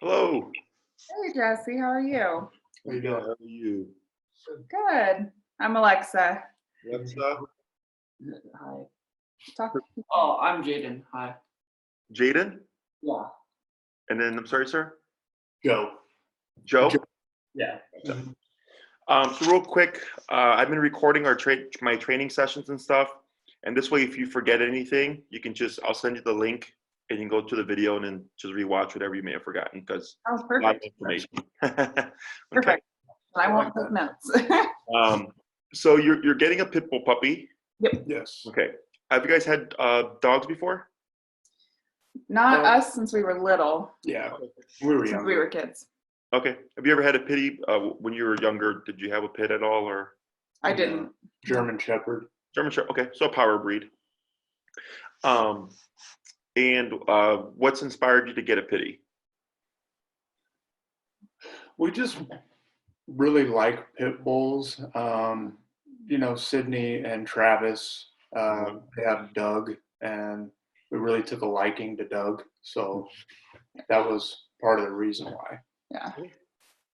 Hello. Hey Jesse, how are you? How you doing? How are you? Good. I'm Alexa. What's up? Hi. Talk. Oh, I'm Jaden. Hi. Jaden? Yeah. And then, I'm sorry, sir? Joe. Joe? Yeah. So real quick, I've been recording my training sessions and stuff. And this way, if you forget anything, you can I'll send you the link and you can go to the video and then just rewatch whatever you may have forgotten because Oh, a lot of perfect. information. Okay. Perfect. I won't take notes. So you're getting a pit bull puppy. Yep. Yes. Okay. Have you guys had dogs before? Not us since we were little. Yeah. We were Since young. we were kids. Okay. Have you ever had a pitty when you were younger? Did you have a pit at all, or I didn't. German Shepherd. German Shepherd? Okay, so a power breed. And what's inspired you to get a pitty? We just really like pit bulls. Sydney and Travis, they have Doug, and we really took a liking to Doug. So that was part of the reason why. Yeah.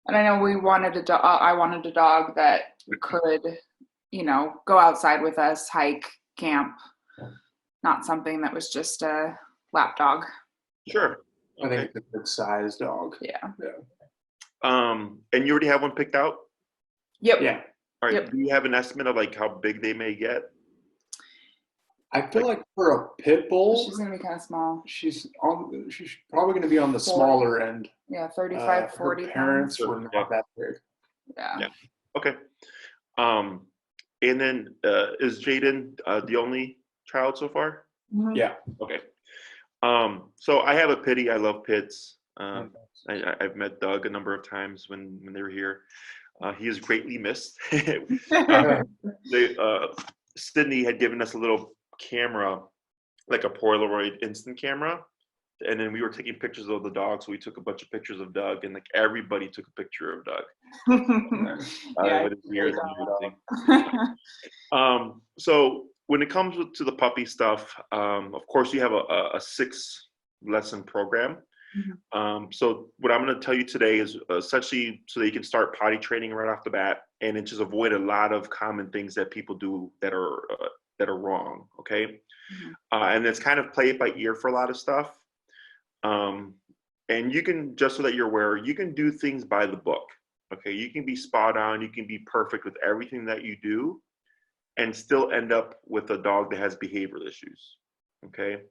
And I know we wanted a dog. I wanted a dog that could, go outside with us, hike, camp. Not something that was just a lap dog. Sure. I think it's a good sized dog. Yeah. And you already have one picked out? Yep. Yeah. All right. Yep. Do you have an estimate of like how big they may get? I feel like for a pit bull, She's gonna be kind of small. she's probably going to be on the smaller end. Yeah, 35, Her 40 parents pounds. were not that big. Yeah. Okay. And then is Jaden the only child so far? Mhm. Yeah. Okay. So I have a pitty. I love pits. I've met Doug a number of times when they were here. He is greatly missed. Sydney had given us a little camera, like a Polaroid instant camera, and then we were taking pictures of the dog. So we took a bunch of pictures of Doug, and like everybody took a picture of Doug. Yeah, With his ears and everything. So when it comes to the puppy stuff, of course you have a 6-lesson program. So what I'm going to tell you today is essentially so that you can start potty training right off the bat, and it just avoid a lot of common things that people do that are wrong. Okay, and it's kind of play it by ear for a lot of stuff. And you can, just so that you're aware, you can do things by the book. Okay, you can be spot on, you can be perfect with everything that you do, and still end up with a dog that has behavioral issues. Okay,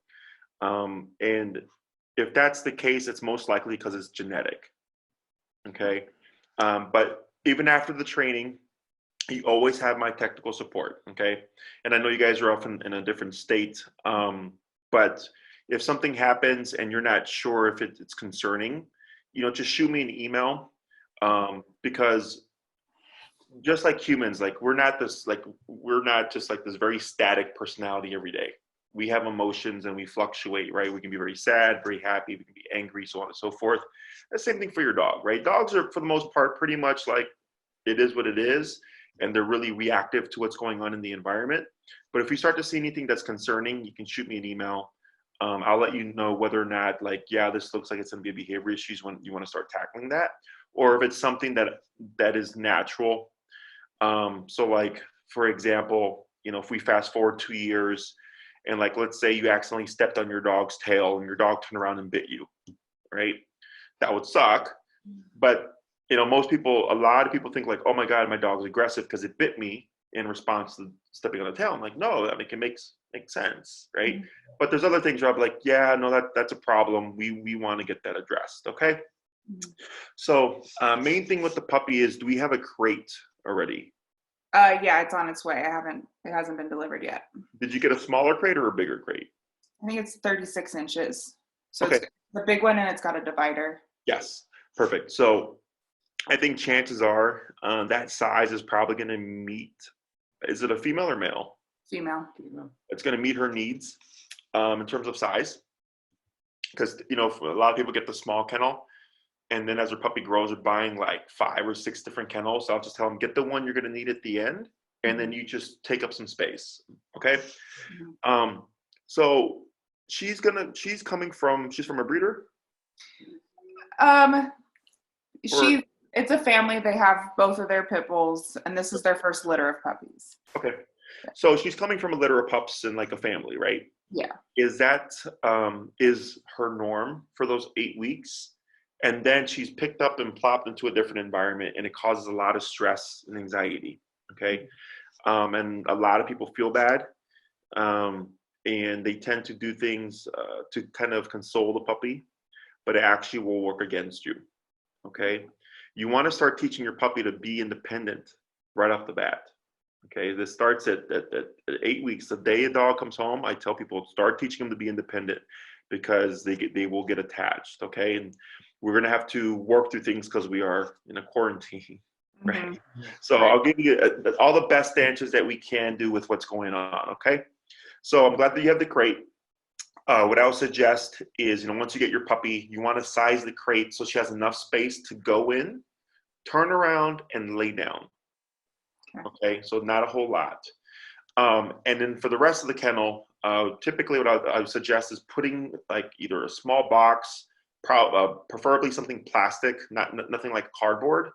and if that's the case, it's most likely because it's genetic. Okay, but even after the training, you always have my technical support. Okay, and I know you guys are often in a different state, but if something happens and you're not sure if it's concerning, just shoot me an email, because just like humans, like we're not just like this very static personality every day. We have emotions and we fluctuate, right? We can be very sad, very happy, we can be angry, so on and so forth. The same thing for your dog, right? Dogs are, for the most part, pretty much like it is what it is, and they're really reactive to what's going on in the environment. But if you start to see anything that's concerning, you can shoot me an email. I'll let you know whether or not, like, yeah, this looks like it's going to be a behavior issues when you want to start tackling that, or if it's something that is natural. So, like, for example, if we fast forward 2 years, and like, let's say you accidentally stepped on your dog's tail and your dog turned around and bit you, right? That would suck. But a lot of people think like, oh my God, my dog's aggressive because it bit me in response to stepping on the tail. I'm like, no, that makes sense, right? But there's other things where I'm like, yeah, no, that's a problem. We want to get that addressed, okay? So main thing with the puppy is, do we have a crate already? Yeah, it's on its way. It hasn't been delivered yet. Did you get a smaller crate or a bigger crate? I think it's 36 inches. So Okay. It's the big one, and it's got a divider. Yes, perfect. So I think chances are that size is probably going to meet, is it a female or male? Female. It's going to meet her needs in terms of size. Because, a lot of people get the small kennel, and then as their puppy grows, they're buying like 5 or 6 different kennels. So I'll just tell them, get the one you're going to need at the end, and then you just take up some space. Okay. So she's from a breeder? It's a family. They have both of their pit bulls, and this is their first litter of puppies. Okay. So she's coming from a litter of pups in like a family, right? Yeah. Is that is her norm for those 8 weeks? And then she's picked up and plopped into a different environment, and it causes a lot of stress and anxiety. Okay. And a lot of people feel bad. And they tend to do things to kind of console the puppy, but it actually will work against you. Okay. You want to start teaching your puppy to be independent right off the bat. Okay. This starts at 8 weeks. The day a dog comes home, I tell people start teaching them to be independent because they will get attached. Okay. And we're going to have to work through things because we are in a quarantine. Right. Mm-hmm. So Right. I'll give you all the best answers that we can do with what's going on. Okay. So I'm glad that you have the crate. What I would suggest is, once you get your puppy, you want to size the crate so she has enough space to go in, turn around, and lay down. Okay, so not a whole lot. And then for the rest of the kennel, typically what I would suggest is putting like either a small box, preferably something plastic, nothing like cardboard.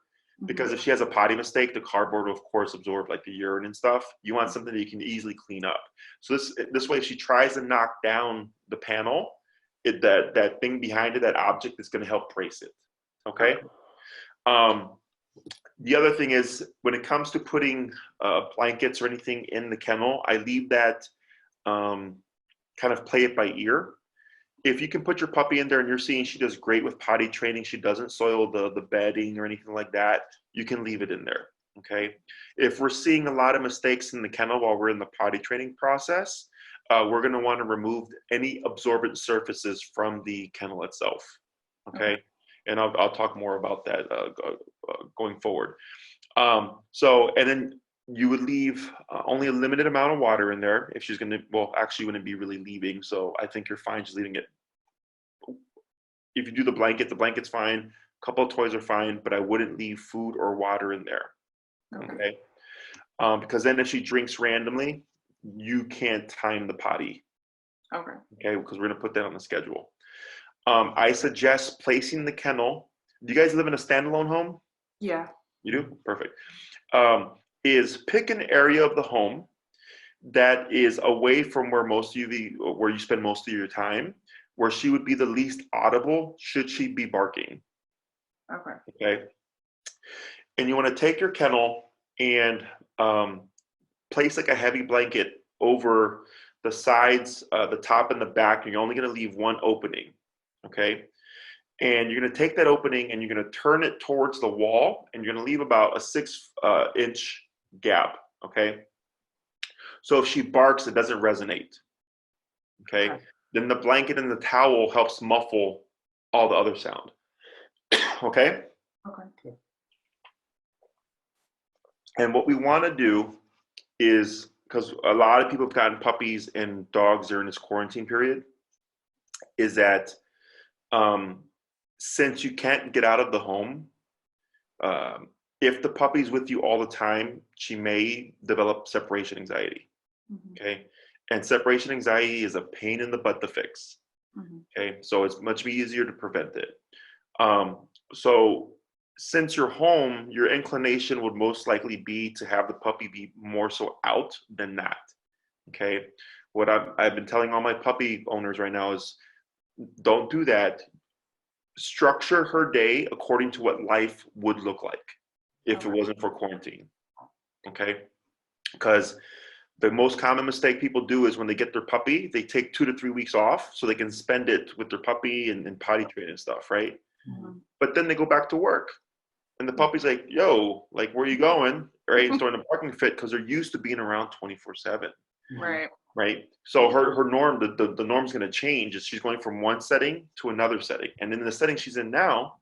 Because if she has a potty mistake, the cardboard will of course absorb like the urine and stuff. You want something that you can easily clean up. So this way, if she tries to knock down the panel, that thing behind it, that object, is going to help brace it. Okay. The other thing is when it comes to putting blankets or anything in the kennel, I leave that kind of play it by ear. If you can put your puppy in there and you're seeing she does great with potty training, she doesn't soil the bedding or anything like that, you can leave it in there, okay? If we're seeing a lot of mistakes in the kennel while we're in the potty training process, we're gonna wanna remove any absorbent surfaces from the kennel itself, okay? And I'll talk more about that going forward. And then you would leave only a limited amount of water in there if she's going to, well, actually wouldn't be really leaving. So I think you're fine just leaving it. If you do the blanket's fine. A couple of toys are fine, but I wouldn't leave food or water in there. Okay. Because then if she drinks randomly, you can't time the potty. Okay. Okay. Because we're going to put that on the schedule. I suggest placing the kennel. Do you guys live in a standalone home? Yeah. You do? Perfect. Is pick an area of the home that is away from where where you spend most of your time, where she would be the least audible should she be barking. Okay. Okay. And you want to take your kennel and place like a heavy blanket over the sides, the top and the back, and you're only going to leave one opening. Okay. And you're going to take that opening and you're going to turn it towards the wall, and you're going to leave about a 6-inch gap. Okay. So if she barks, it doesn't resonate. Okay. Then the blanket and the towel helps muffle all the other sound. Okay. Okay. And what we want to do is, because a lot of people have gotten puppies and dogs during this quarantine period, is that since you can't get out of the home, if the puppy's with you all the time, she may develop separation anxiety. Okay. And separation anxiety is a pain in the butt to fix. Okay. So it's much easier to prevent it. So since you're home, your inclination would most likely be to have the puppy be more so out than not. Okay. What I've been telling all my puppy owners right now is don't do that. Structure her day according to what life would look like if it wasn't for quarantine. Okay. Because the most common mistake people do is when they get their puppy, they take 2 to 3 weeks off so they can spend it with their puppy and potty train and stuff, right? But then they go back to work. And the puppy's like, yo, like, where are you going? Right? And throwing a barking fit because they're used to being around 24/7. Right. Right. So her norm, the norm's going to change. Is she's going from one setting to another setting. And in the setting she's in now,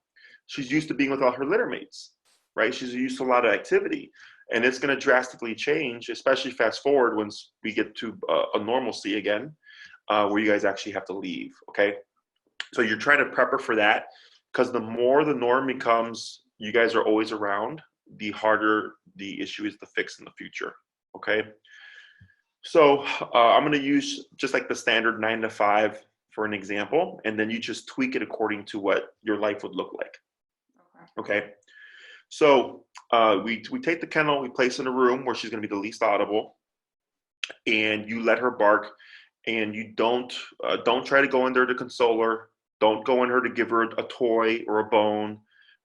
she's used to being with all her litter mates. Right. She's used to a lot of activity. And it's going to drastically change, especially fast forward once we get to a normalcy again, where you guys actually have to leave. Okay. So you're trying to prep her for that, because the more the norm becomes, you guys are always around, the harder the issue is to fix in the future. Okay. So I'm going to use just like the standard 9 to 5 for an example, and then you just tweak it according to what your life would look like. Okay. So we take the kennel, we place in a room where she's going to be the least audible, and you let her bark, and you don't try to go in there to console her. Don't go in her to give her a toy or a bone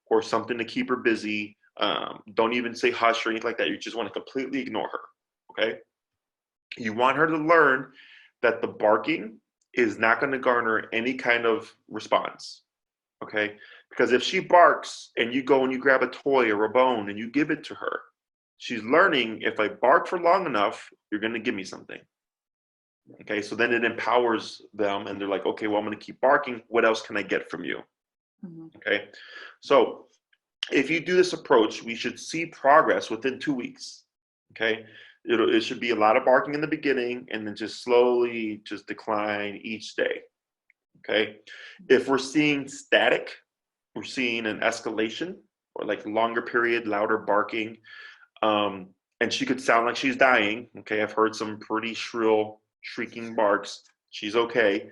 or something to keep her busy. Don't even say hush or anything like that. You just want to completely ignore her. Okay. You want her to learn that the barking is not going to garner any kind of response. Okay. Because if she barks and you go and you grab a toy or a bone and you give it to her, she's learning, if I bark for long enough, you're going to give me something. Okay. So then it empowers them and they're like, okay, well, I'm going to keep barking. What else can I get from you? Okay. So if you do this approach, we should see progress within 2 weeks. Okay. It should be a lot of barking in the beginning and then just slowly just decline each day. Okay. If we're seeing static, we're seeing an escalation or like longer period, louder barking, and she could sound like she's dying. Okay. I've heard some pretty shrill, shrieking barks. She's okay.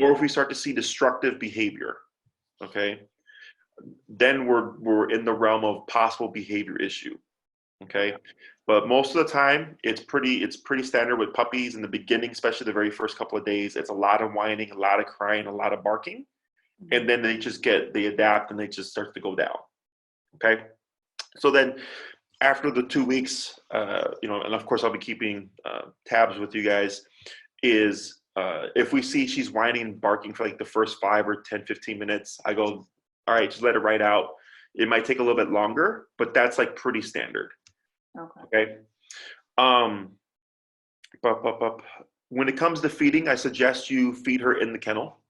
Or if we start to see destructive behavior, okay, then we're in the realm of possible behavior issue. Okay. But most of the time it's pretty standard with puppies in the beginning, especially the very first couple of days. It's a lot of whining, a lot of crying, a lot of barking. And then they adapt and they just start to go down. Okay. So then after the 2 weeks, and of course I'll be keeping tabs with you guys, is if we see she's whining and barking for like the first 5 or 10, 15 minutes, I go, all right, just let it ride out. It might take a little bit longer, but that's like pretty standard. Okay. When it comes to feeding, I suggest you feed her in the kennel.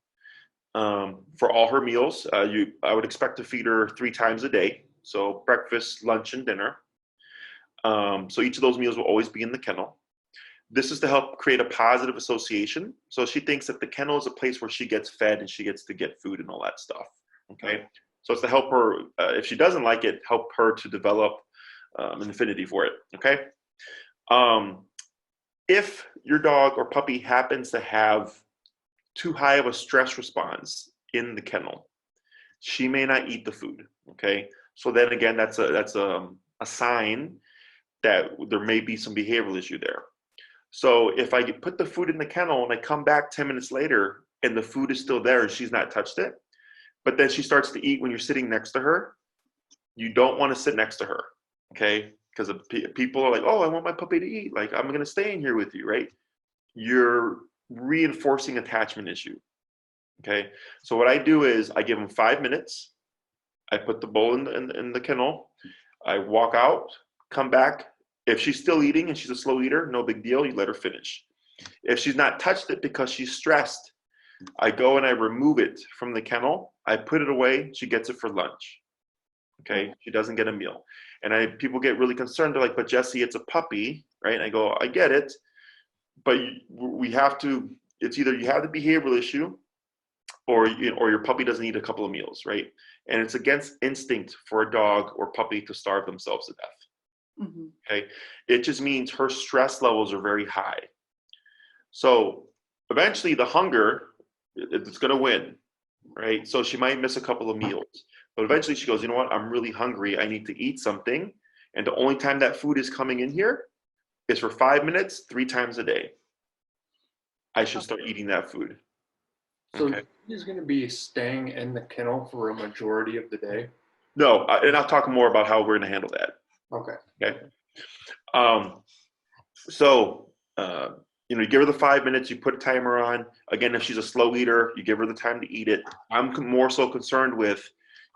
For all her meals, I would expect to feed her 3 times a day. So breakfast, lunch, and dinner. So each of those meals will always be in the kennel. This is to help create a positive association. So she thinks that the kennel is a place where she gets fed and she gets to get food and all that stuff. Okay. So it's to help her, if she doesn't like it, help her to develop an affinity for it. Okay. If your dog or puppy happens to have too high of a stress response in the kennel, she may not eat the food. Okay. So then again, that's a sign that there may be some behavioral issue there. So if I put the food in the kennel and I come back 10 minutes later and the food is still there and she's not touched it, but then she starts to eat when you're sitting next to her, you don't want to sit next to her. Okay. Because people are like, oh, I want my puppy to eat. Like, I'm going to stay in here with you, right? You're reinforcing attachment issue. Okay. So what I do is I give them 5 minutes. I put the bowl in the kennel. I walk out, come back. If she's still eating and she's a slow eater, no big deal. You let her finish. If she's not touched it because she's stressed, I go and I remove it from the kennel. I put it away. She gets it for lunch. Okay. She doesn't get a meal. And people get really concerned. They're like, but Jesse, it's a puppy, right? And I go, I get it. But we have to, it's either you have the behavioral issue or your puppy doesn't eat a couple of meals, right? And it's against instinct for a dog or puppy to starve themselves to death. Okay. It just means her stress levels are very high. So eventually the hunger, it's going to win, right? So she might miss a couple of meals, but eventually she goes, you know what? I'm really hungry. I need to eat something. And the only time that food is coming in here is for 5 minutes, 3 times a day. I should start eating that food. So he's going to be staying in the kennel for a majority of the day? No, and I'll talk more about how we're going to handle that. Okay. You give her the 5 minutes, you put a timer on. Again, if she's a slow eater, you give her the time to eat it. I'm more so concerned with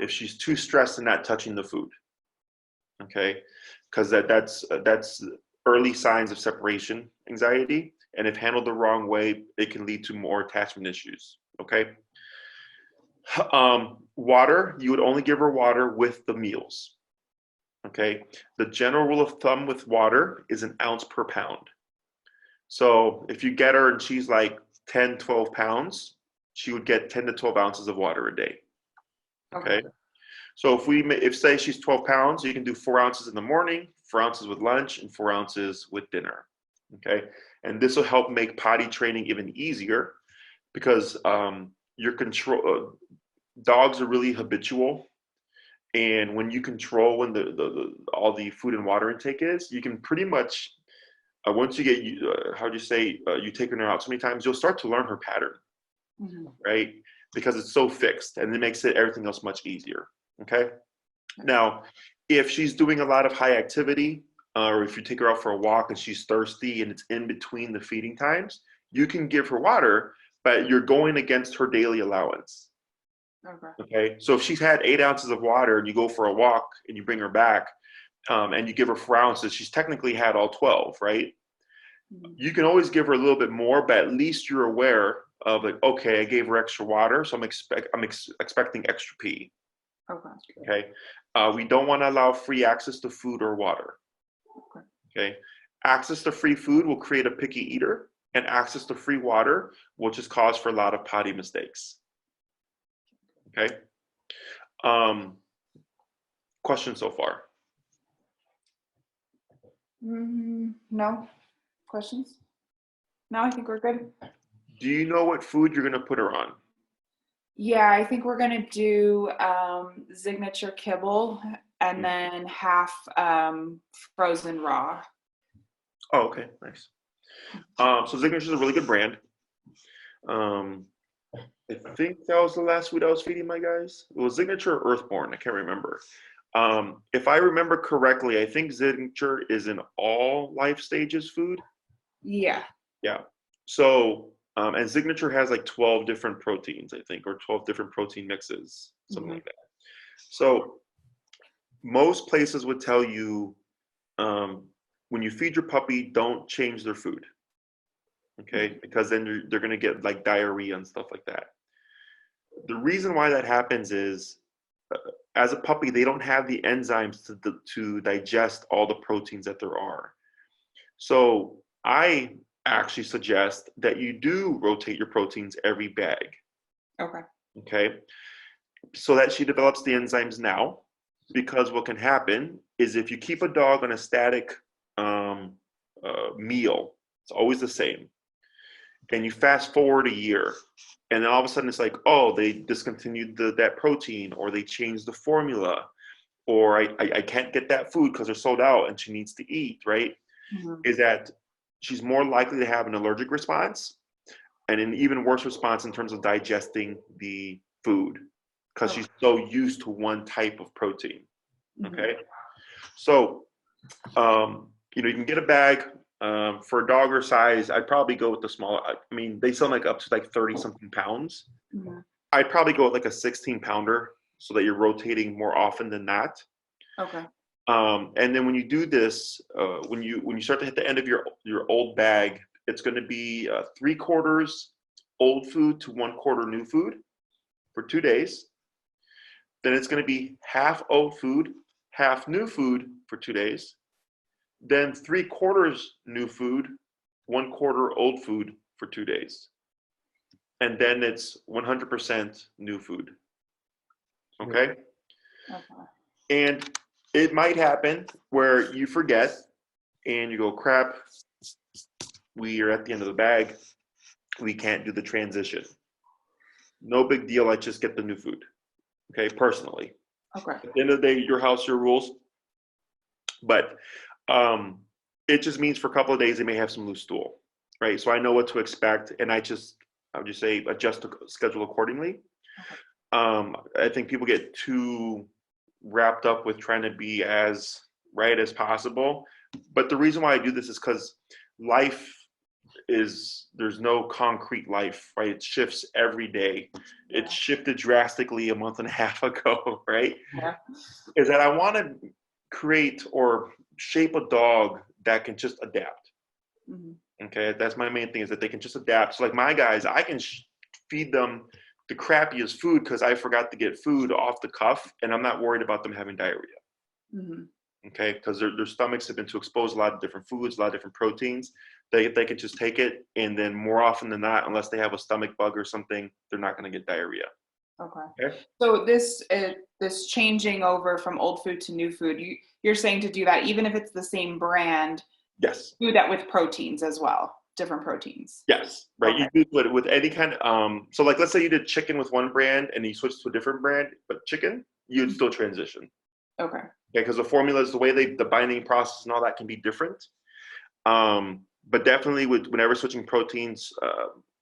if she's too stressed and not touching the food. Okay. Because that's early signs of separation anxiety. And if handled the wrong way, it can lead to more attachment issues. Okay. Water, you would only give her water with the meals. Okay. The general rule of thumb with water is 1 ounce per pound. So if you get her and she's like 10, 12 pounds, she would get 10 to 12 ounces of water a day. Okay. So if say she's 12 pounds, you can do 4 ounces in the morning, 4 ounces with lunch, and 4 ounces with dinner. Okay. And this will help make potty training even easier because your control dogs are really habitual, and when you control when the all the food and water intake is, you can pretty much once you get how do you say you taken her out so many times, you'll start to learn her pattern, right? Because it's so fixed, and it makes everything else much easier. Okay. Now, if she's doing a lot of high activity, or if you take her out for a walk and she's thirsty and it's in between the feeding times, you can give her water, but you're going against her daily allowance. Okay. So if she's had 8 ounces of water and you go for a walk and you bring her back and you give her 4 ounces, she's technically had all 12, right? You can always give her a little bit more, but at least you're aware of like, okay, I gave her extra water, so I'm expecting extra pee. Okay. We don't want to allow free access to food or water. Okay. Access to free food will create a picky eater, and access to free water will just cause for a lot of potty mistakes. Okay. Question so far? No questions. No, I think we're good. Do you know what food you're going to put her on? Yeah, I think we're gonna do signature kibble and then half frozen raw. Oh, okay, nice. So Signature is a really good brand. I think that was the last food I was feeding my guys. It was Signature or Earthborn. I can't remember. If I remember correctly, I think Signature is an all life stages food. Yeah. Yeah. So, and Signature has like 12 different proteins, I think, or 12 different protein mixes, something like that. So most places would tell you when you feed your puppy, don't change their food. Okay. Because then they're going to get like diarrhea and stuff like that. The reason why that happens is as a puppy, they don't have the enzymes to digest all the proteins that there are. So I actually suggest that you do rotate your proteins every bag. Okay. So that she develops the enzymes now, because what can happen is if you keep a dog on a static meal, it's always the same, and you fast forward a year, and then all of a sudden it's like, oh, they discontinued that protein, or they changed the formula, or I can't get that food because they're sold out and she needs to eat, right? Is that she's more likely to have an allergic response and an even worse response in terms of digesting the food because she's so used to one type of protein. Okay. So, you can get a bag for a dog her size. I'd probably go with the smaller. I mean, they sell like up to like 30 something pounds. I'd probably go with like a 16 pounder so that you're rotating more often than not. Okay. And then when you do this, when you start to hit the end of your old bag, it's going to be 3/4 old food to 1/4 new food for 2 days. Then it's going to be half old food, half new food for 2 days. Then 3/4 new food, 1/4 old food for 2 days. And then it's 100% new food. Okay? And it might happen where you forget and you go, crap, we are at the end of the bag. We can't do the transition. No big deal. I just get the new food. Okay, personally. Okay. At the end of the day, your house, your rules. But it just means for a couple of days they may have some loose stool, right? So I know what to expect, and I would just say adjust the schedule accordingly. I think people get too wrapped up with trying to be as right as possible. But the reason why I do this is because there's no concrete life, right? It shifts every day. It shifted drastically a month and a half ago, right? Yeah. Is that I want to create or shape a dog that can just adapt. Okay, that's my main thing, is that they can just adapt. So like my guys, I can feed them the crappiest food because I forgot to get food off the cuff, and I'm not worried about them having diarrhea. Okay, because their stomachs have been too exposed to a lot of different foods, a lot of different proteins. They can just take it, and then more often than not, unless they have a stomach bug or something, they're not going to get diarrhea. Okay. So this changing over from old food to new food, you're saying to do that even if it's the same brand. Yes. Do that with proteins as well. different proteins. Yes, right. Okay. You do it with any kind of, so like, let's say you did chicken with one brand and you switched to a different brand, but chicken, you'd still transition. Okay. Okay, because the formulas, the way the binding process and all that can be different. But definitely whenever switching proteins,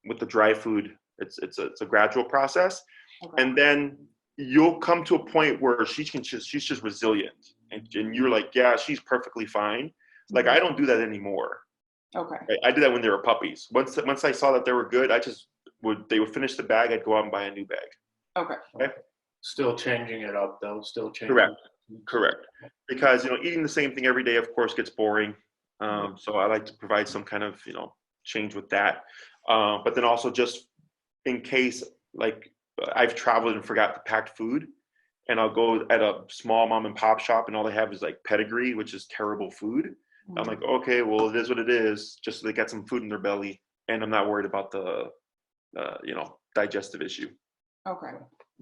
with the dry food, it's a gradual process. Okay. And then you'll come to a point where she's just resilient. And you're like, yeah, she's perfectly fine. Like, I don't do that anymore. Okay. Right? I did that when they were puppies. Once I saw that they were good, they would finish the bag, I'd go out and buy a new bag. Okay. Okay? Still changing it up though. Still changing. Correct. Because, eating the same thing every day, of course, gets boring. So I like to provide some kind of, change with that. But then also, just in case, like, I've traveled and forgot to pack food, and I'll go at a small mom and pop shop and all they have is like pedigree, which is terrible food. I'm like, okay, well, it is what it is, just so they get some food in their belly, and I'm not worried about the digestive issue. Okay.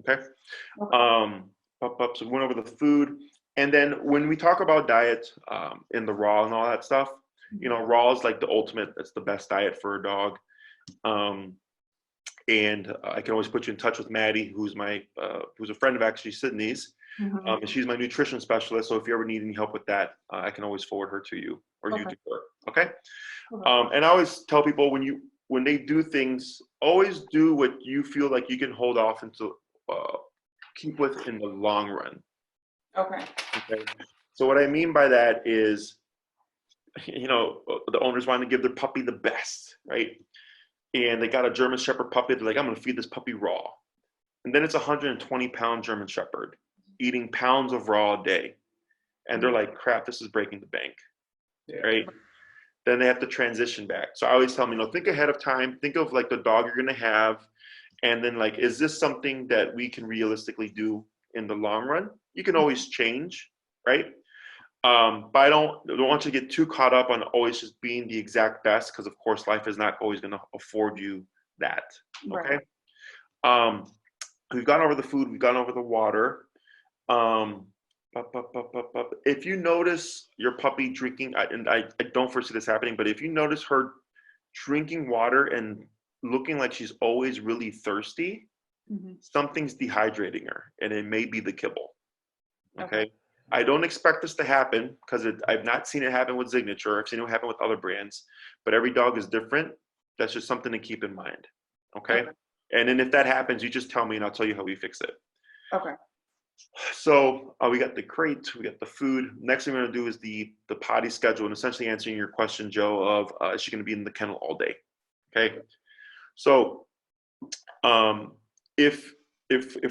Okay. So we went over the food, and then when we talk about diet, in the raw and all that stuff, raw is like the ultimate. That's the best diet for a dog. And I can always put you in touch with Maddie, who's a friend of actually Sydney's, and she's my nutrition specialist. So if you ever need any help with that, I can always forward her to you, or you to her. Okay. And I always tell people, when they do things, always do what you feel like you can hold off and to keep with in the long run. Okay. Okay. So what I mean by that is, the owners want to give their puppy the best, right? And they got a German Shepherd puppy. They're like, I'm going to feed this puppy raw. And then it's a 120-pound German Shepherd eating pounds of raw a day. And they're like, crap, this is breaking the bank, right? Then they have to transition back. So I always tell them, think ahead of time. Think of like the dog you're going to have. And then, like, is this something that we can realistically do in the long run? You can always change, right? But I don't want you to get too caught up on always just being the exact best, because of course life is not always going to afford you that. Okay. Right. We've gone over the food, we've gone over the water. If you notice your puppy drinking, and I don't foresee this happening, but if you notice her drinking water and looking like she's always really thirsty, something's dehydrating her, and it may be the kibble. Okay. I don't expect this to happen, because I've not seen it happen with Signature. I've seen it happen with other brands, but every dog is different. That's just something to keep in mind. Okay. And then if that happens, you just tell me and I'll tell you how we fix it. Okay. So we got the crate, we got the food. Next thing we're going to do is the potty schedule, and essentially answering your question, Joe, of is she going to be in the kennel all day? Okay. So if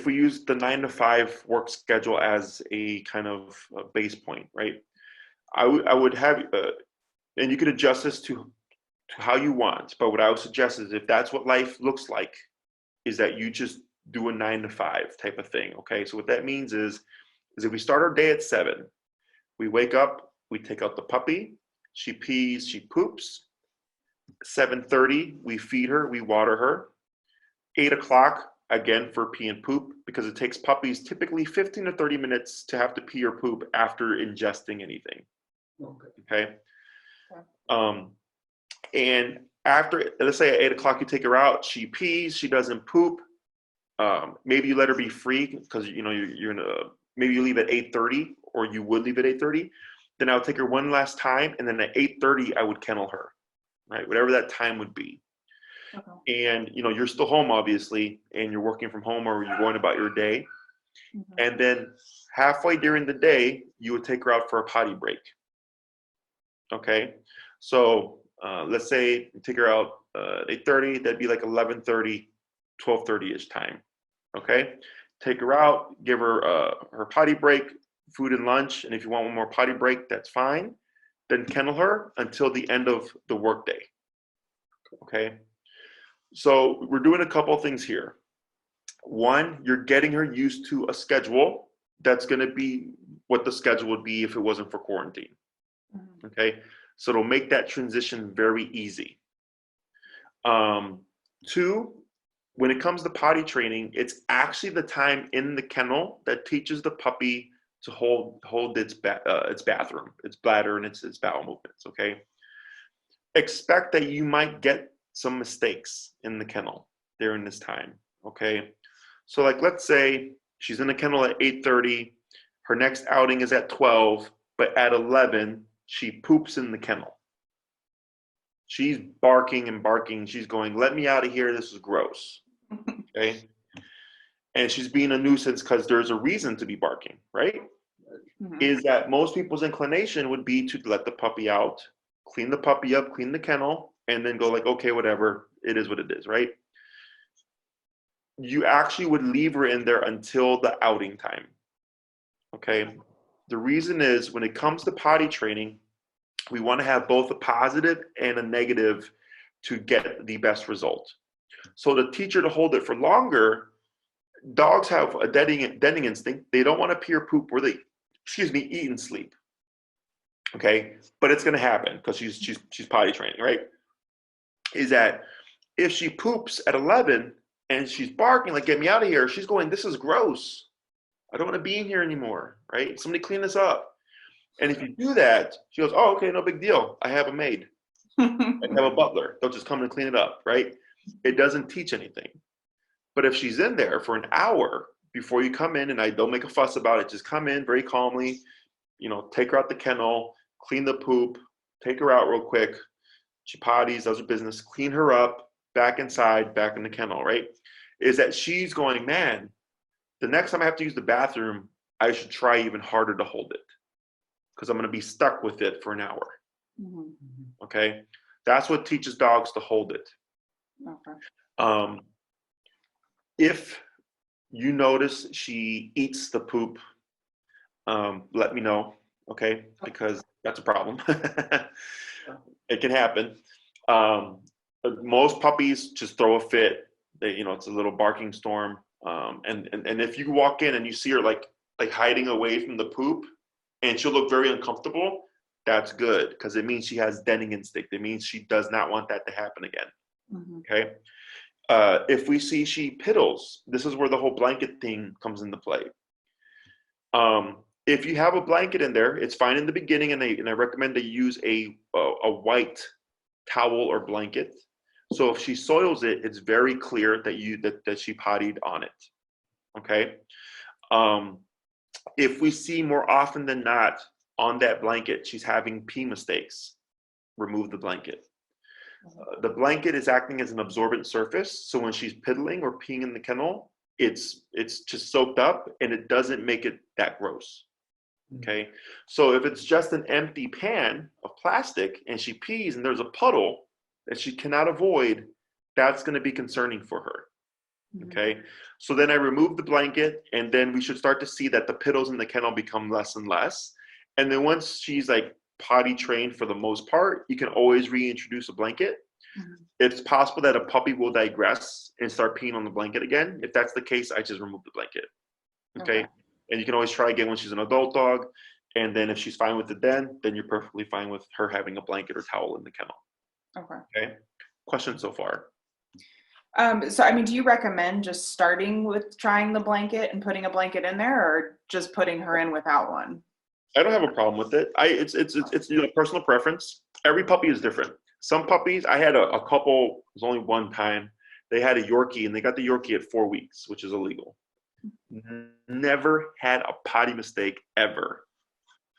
we use the 9 to 5 work schedule as a kind of base point, right? I would have, and you could adjust this to how you want, but what I would suggest is, if that's what life looks like, is that you just do a 9 to 5 type of thing. Okay. So what that means is if we start our day at 7, we wake up, we take out the puppy, she pees, she poops. 7:30, we feed her, we water her. 8 o'clock, again for pee and poop, because it takes puppies typically 15 to 30 minutes to have to pee or poop after ingesting anything. Okay. And after, let's say at 8 o'clock, you take her out, she pees, she doesn't poop. Maybe you let her be free, because you're in maybe you leave at 8:30, or you would leave at 8:30. Then I would take her one last time, and then at 8:30 I would kennel her, right? Whatever that time would be. And you're still home, obviously, and you're working from home, or you're going about your day. And then halfway during the day, you would take her out for a potty break. Okay. So let's say you take her out at 8:30, that'd be like 11:30, 12:30-ish time. Okay. Take her out, give her her potty break, food and lunch. And if you want one more potty break, that's fine. Then kennel her until the end of the workday. Okay. So we're doing a couple of things here. One, you're getting her used to a schedule that's going to be what the schedule would be if it wasn't for quarantine. Okay. So it'll make that transition very easy. 2, when it comes to potty training, it's actually the time in the kennel that teaches the puppy to hold its bathroom, its bladder, and its bowel movements. Okay. expect that you might get some mistakes in the kennel during this time, okay? So like, let's say she's in the kennel at 8:30, her next outing is at 12, but at 11, she poops in the kennel. She's barking and barking. She's going, let me out of here, this is gross, okay? And she's being a nuisance because there's a reason to be barking, right? Mhm. Is that most people's inclination would be to let the puppy out, clean the puppy up, clean the kennel, and then go like, okay, whatever, it is what it is, right? You actually would leave her in there until the outing time, okay? The reason is when it comes to potty training, we want to have both a positive and a negative to get the best result. So the teacher to hold it for longer, dogs have a denning instinct. They don't want to pee or poop where they, eat and sleep. Okay, but it's going to happen because she's potty training, right? Is that if she poops at 11 and she's barking like get me out of here, she's going, this is gross. I don't want to be in here anymore, right? Somebody clean this up. And if you do that, she goes, oh, okay, no big deal. I have a maid. I have a butler. They'll just come and clean it up, right? It doesn't teach anything. But if she's in there for an hour before you come in, and I don't make a fuss about it, just come in very calmly, take her out the kennel, clean the poop, take her out real quick. She potties, does her business, clean her up, back inside, back in the kennel, right? Is that she's going, man, the next time I have to use the bathroom, I should try even harder to hold it because I'm going to be stuck with it for an hour. Mhm. Okay? That's what teaches dogs to hold it. Okay. If you notice she eats the poop, let me know, okay? Because that's a problem. It can happen. But most puppies just throw a fit. It's a little barking storm. And if you walk in and you see her like hiding away from the poop, and she'll look very uncomfortable, that's good because it means she has denning instinct. It means she does not want that to happen again. Mhm. Okay. If we see she piddles, this is where the whole blanket thing comes into play. If you have a blanket in there, it's fine in the beginning, and I recommend to use a white towel or blanket. So if she soils it, it's very clear that she pottied on it. Okay. If we see more often than not on that blanket, she's having pee mistakes, remove the blanket. The blanket is acting as an absorbent surface, so when she's piddling or peeing in the kennel, it's just soaked up and it doesn't make it that gross. Okay, so if it's just an empty pan of plastic and she pees and there's a puddle that she cannot avoid, that's going to be concerning for her. Okay, so then I remove the blanket, and then we should start to see that the piddles in the kennel become less and less. And then once she's like potty trained for the most part, you can always reintroduce a blanket. It's possible that a puppy will digress and start peeing on the blanket again. If that's the case, I just remove the blanket. Okay. And you can always try again when she's an adult dog. And then if she's fine with it then you're perfectly fine with her having a blanket or towel in the kennel. Okay. Question so far? So, I mean, do you recommend just starting with trying the blanket and putting a blanket in there, or just putting her in without one? I don't have a problem with it. It's personal preference. Every puppy is different. Some puppies, I had a couple, it was only one time, they had a Yorkie and they got the Yorkie at 4 weeks, which is illegal. Never had a potty mistake ever.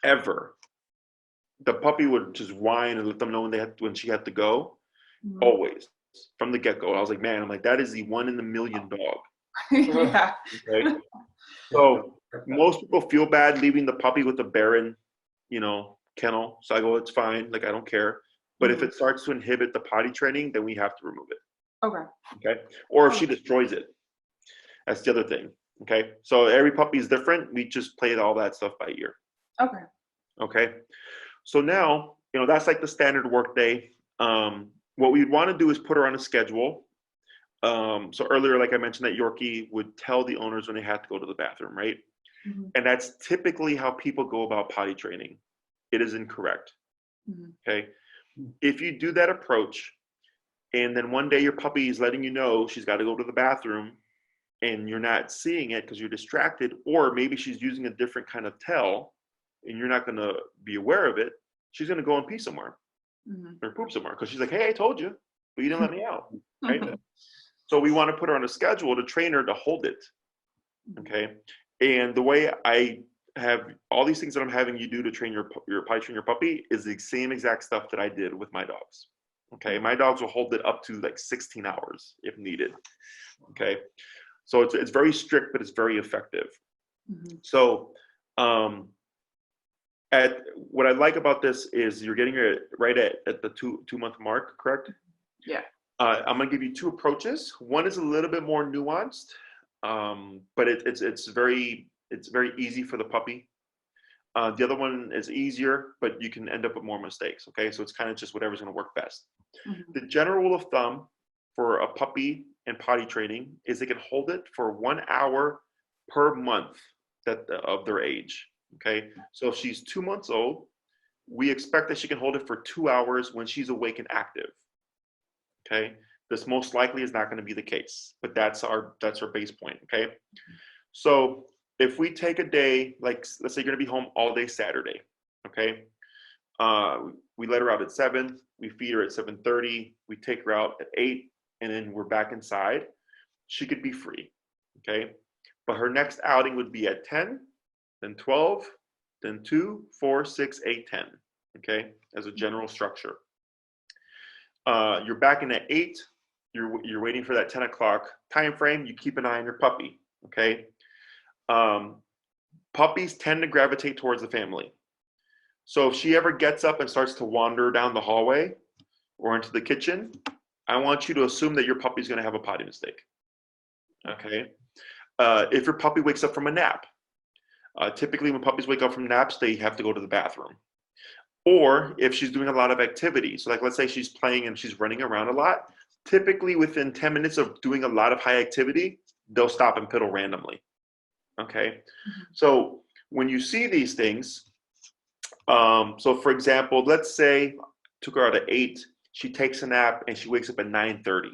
The puppy would just whine and let them know when she had to go. Always. From the get-go. I was like, man, that is the 1 in a million dog. Yeah. Okay. So most people feel bad leaving the puppy with a barren, kennel. So I go, it's fine. I don't care. But if it starts to inhibit the potty training, then we have to remove it. Okay. Or if she destroys it. That's the other thing. Okay. So every puppy is different. We just play all that stuff by ear. Okay. So now, that's like the standard work day. What we'd want to do is put her on a schedule. So earlier, like I mentioned, that Yorkie would tell the owners when they have to go to the bathroom, right? And that's typically how people go about potty training. It is incorrect. Okay. If you do that approach, and then one day your puppy is letting you know she's got to go to the bathroom, and you're not seeing it because you're distracted, or maybe she's using a different kind of tell, and you're not going to be aware of it, she's going to go and pee somewhere. or poop somewhere because she's like, hey, I told you, but you didn't let me out, right? So we want to put her on a schedule to train her to hold it, okay? And the way I have all these things that I'm having you do to train your potty train your puppy is the same exact stuff that I did with my dogs, okay? My dogs will hold it up to like 16 hours if needed, okay? So it's very strict, but it's very effective. So what I like about this is you're getting it right at the two-month mark, correct? Yeah. I'm gonna give you two approaches. One is a little bit more nuanced, but it's very easy for the puppy. The other one is easier, but you can end up with more mistakes. Okay, so it's kind of just whatever's gonna work best. The general rule of thumb for a puppy and potty training is they can hold it for 1 hour per month of their age. Okay, so if she's 2 months old, we expect that she can hold it for 2 hours when she's awake and active. Okay, this most likely is not going to be the case, but that's our base point. Okay, so if we take a day, like let's say you're going to be home all day Saturday. Okay, we let her out at 7, we feed her at 7:30, we take her out at 8, and then we're back inside. She could be free. Okay, but her next outing would be at 10, then 12, then 2, 4, 6, 8, 10. Okay, as a general structure. You're back in at 8. You're waiting for that 10 o'clock time frame. You keep an eye on your puppy. Okay. Puppies tend to gravitate towards the family. So if she ever gets up and starts to wander down the hallway or into the kitchen, I want you to assume that your puppy's going to have a potty mistake. Okay. If your puppy wakes up from a nap, typically when puppies wake up from naps, they have to go to the bathroom. Or if she's doing a lot of activity, so like let's say she's playing and she's running around a lot, typically within 10 minutes of doing a lot of high activity, they'll stop and piddle randomly. Okay, so when you see these things, so for example, let's say took her out at 8, she takes a nap and she wakes up at 9:30,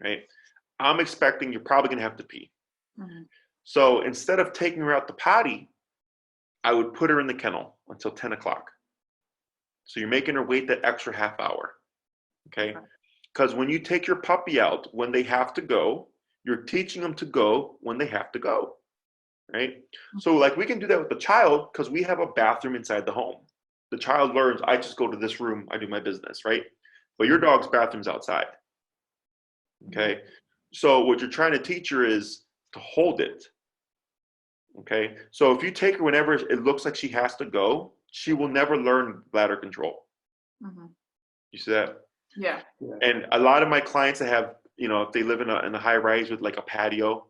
right? I'm expecting you're probably gonna have to pee. So instead of taking her out the potty, I would put her in the kennel until 10 o'clock. So you're making her wait that extra half hour, okay? Because when you take your puppy out when they have to go, you're teaching them to go when they have to go, right? So like we can do that with the child because we have a bathroom inside the home. The child learns, I just go to this room, I do my business, right? But your dog's bathroom's outside, okay? So what you're trying to teach her is to hold it, okay? So if you take her whenever it looks like she has to go, she will never learn bladder control. You see that? Yeah. And a lot of my clients that have, if they live in a high rise with like a patio,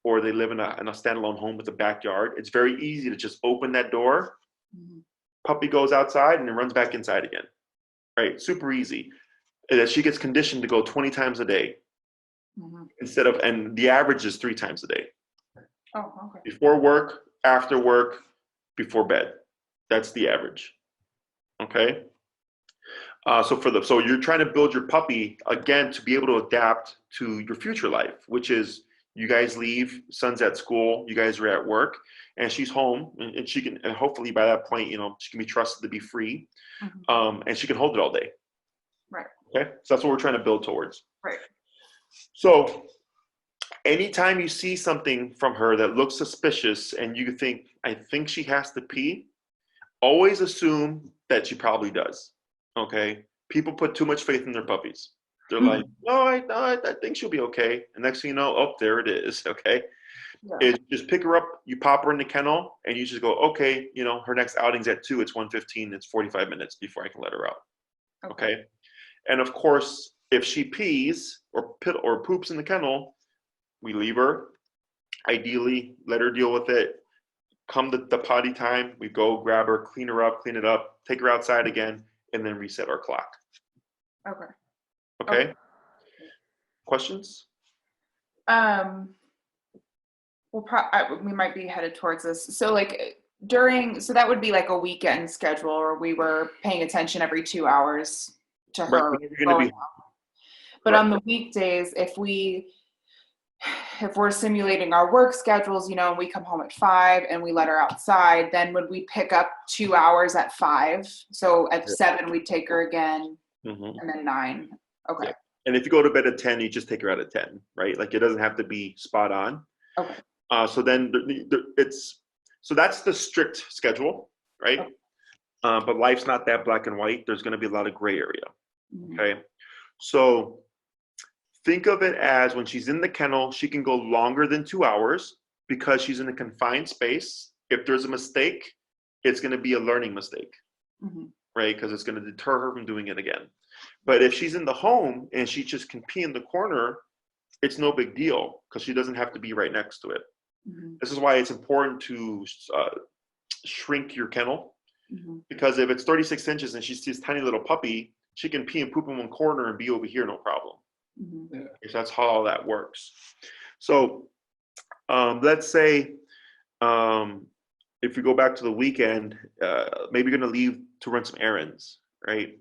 or they live in a standalone home with a backyard, it's very easy to just open that door. Puppy goes outside and then runs back inside again. Right? Super easy. And that she gets conditioned to go 20 times a day instead of, and the average is 3 times a day. Oh, okay. Before work, after work, before bed. That's the average. Okay. So you're trying to build your puppy again to be able to adapt to your future life, which is you guys leave, son's at school, you guys are at work, and she's home, and she can, and hopefully by that point, she can be trusted to be free, and she can hold it all day. Right. Okay. So that's what we're trying to build towards. Right. So anytime you see something from her that looks suspicious and you think, I think she has to pee, always assume that she probably does. Okay. People put too much faith in their puppies. They're like, no, I think she'll be okay. And next thing you know, oh, there it is. Okay. It's just pick her up, you pop her in the kennel, and you just go, okay, her next outing's at 2, it's 1:15, it's 45 minutes before I can let her out. Okay. And of course, if she pees or poops in the kennel, we leave her. Ideally, let her deal with it. Come to the potty time, we go grab her, clean her up, clean it up, take her outside again, and then reset our clock. Okay. Questions? We might be headed towards this. So like so that would be like a weekend schedule, or we were paying attention every 2 hours to her. Right, but on the weekdays, if we if we're simulating our work schedules, you know, and we come home at 5 and we let her outside, then would we pick up 2 hours at 5? So at 7, we'd take her again, Mhm. and then 9. Okay. Yeah. And if you go to bed at 10, you just take her out at 10, right? Like it doesn't have to be spot on. Okay. So then so that's the strict schedule, right? Okay. But life's not that black and white. There's going to be a lot of gray area. Mhm. Okay. So think of it as when she's in the kennel, she can go longer than 2 hours because she's in a confined space. If there's a mistake, it's going to be a learning mistake, Mhm. right? Because it's going to deter her from doing it again. But if she's in the home and she just can pee in the corner, it's no big deal because she doesn't have to be right next to it. Mhm. This is why it's important to shrink your kennel, Mhm. because if it's 36 inches and she's this tiny little puppy, she can pee and poop in one corner and be over here, no problem. Mhm. Because that's how that works. So let's say if we go back to the weekend, maybe you're going to leave to run some errands, right?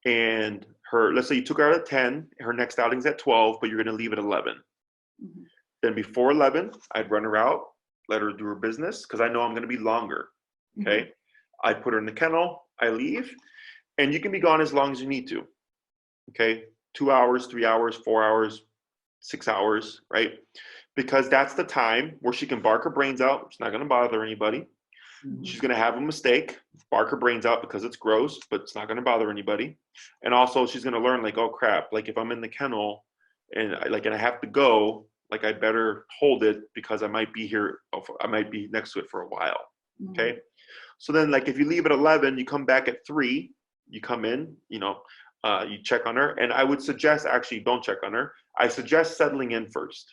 And let's say you took her out at 10, her next outing's at 12, but you're going to leave at 11. Mhm. Then before 11, I'd run her out, let her do her business, because I know I'm going to be longer, okay? I put her in the kennel, I leave, and you can be gone as long as you need to, okay? 2 hours, 3 hours, 4 hours, 6 hours, right? Because that's the time where she can bark her brains out. It's not going to bother anybody. Mhm. She's going to have a mistake, bark her brains out because it's gross, but it's not going to bother anybody. And also she's going to learn like, oh crap, like if I'm in the kennel and I have to go, like I better hold it because I might be here, I might be next to it for a while. Mhm. Okay. So then like if you leave at 11, you come back at 3, you come in, you check on her. And I would suggest, actually don't check on her. I suggest settling in first.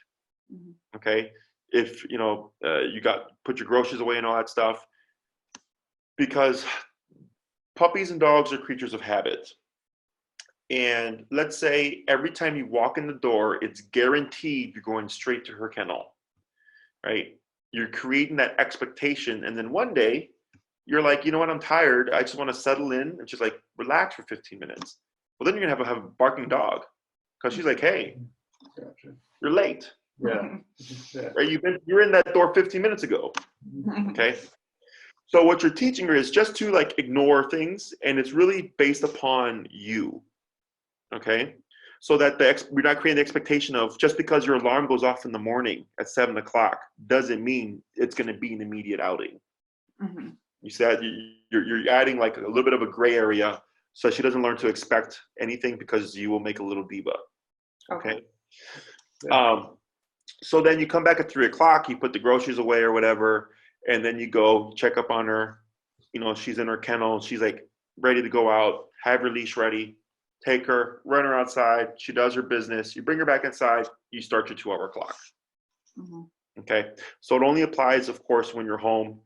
Mhm. Okay. If, you put your groceries away and all that stuff, because puppies and dogs are creatures of habit. And let's say every time you walk in the door, it's guaranteed you're going straight to her kennel, right? You're creating that expectation. And then one day you're like, you know what, I'm tired. I just want to settle in and just like relax for 15 minutes. Well, then you're going to have a barking dog because she's like, hey, Gotcha. you're late, Yeah. Yeah. right? You're in that door 15 minutes ago. Okay. So what you're teaching her is just to like ignore things, and it's really based upon you. Okay. So that we're not creating the expectation of just because your alarm goes off in the morning at 7 o'clock doesn't mean it's going to be an immediate outing. Mhm. You said you're adding like a little bit of a gray area so she doesn't learn to expect anything because you will make a little diva. Okay. Yeah. So then you come back at 3 o'clock, you put the groceries away or whatever, and then you go check up on her. She's in her kennel, she's like ready to go out, have her leash ready, take her, run her outside, she does her business, you bring her back inside, you start your 2-hour clock. Mhm. Okay. So it only applies, of course, when you're home.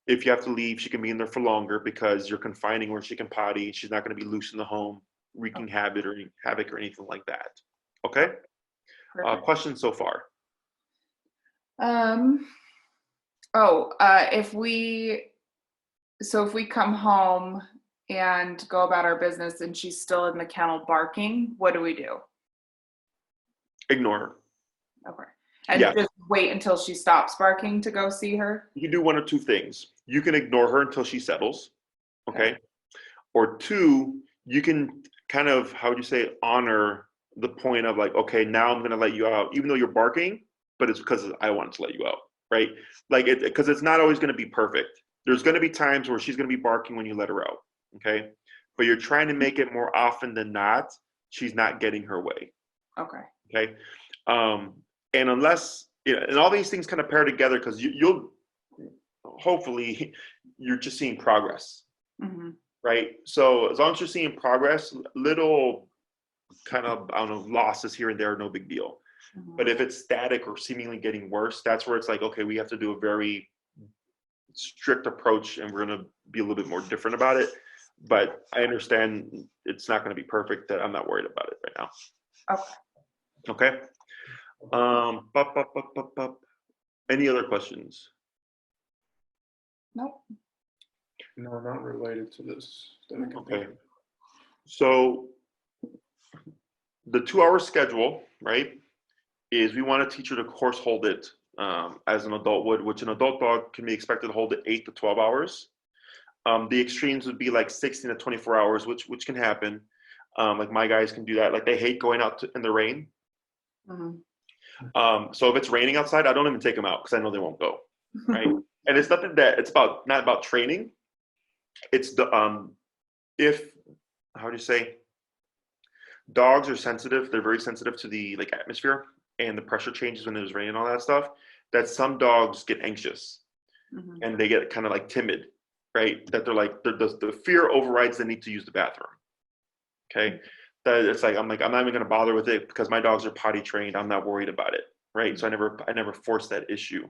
If you have to leave, she can be in there for longer because you're confining where she can potty. She's not going to be loose in the home, wreaking havoc or anything like that. Okay. Perfect. Questions so far? If we come home and go about our business and she's still in the kennel barking, what do we do? Ignore her. Okay. And Yeah. just wait until she stops barking to go see her? You can do one or two things. You can ignore her until she settles. Okay. Okay. Or two, you can kind of, how would you say, honor the point of like, okay, now I'm going to let you out, even though you're barking, but it's because I wanted to let you out, right? Like, because it's not always going to be perfect. There's going to be times where she's going to be barking when you let her out, okay? But you're trying to make it more often than not, she's not getting her way, Okay. okay? And unless, and all these things kind of pair together because you'll, hopefully, you're just seeing progress. Mm-hmm. Right. So as long as you're seeing progress, little kind of, I don't know, losses here and there are no big deal. Mm-hmm. But if it's static or seemingly getting worse, that's where it's like, okay, we have to do a very strict approach and we're going to be a little bit more different about it. But I understand it's not going to be perfect. That I'm not worried about it right now. Okay. Okay. Any other questions? Nope. No, not related to this. Okay. So the 2-hour schedule, right? is we want to teach her to course hold it as an adult would, which an adult dog can be expected to hold it 8 to 12 hours. The extremes would be like 16 to 24 hours, which can happen. Like my guys can do that. Like they hate going out in the rain. So if it's raining outside, I don't even take them out because I know they won't go. Right. And it's nothing that it's not about training. It's the how do you say, dogs are sensitive. They're very sensitive to the like atmosphere and the pressure changes when there's rain and all that stuff. That some dogs get anxious and they get kind of like timid, right? That they're like the fear overrides the need to use the bathroom. Okay, that it's like I'm not even going to bother with it because my dogs are potty trained. I'm not worried about it, right? So I never force that issue.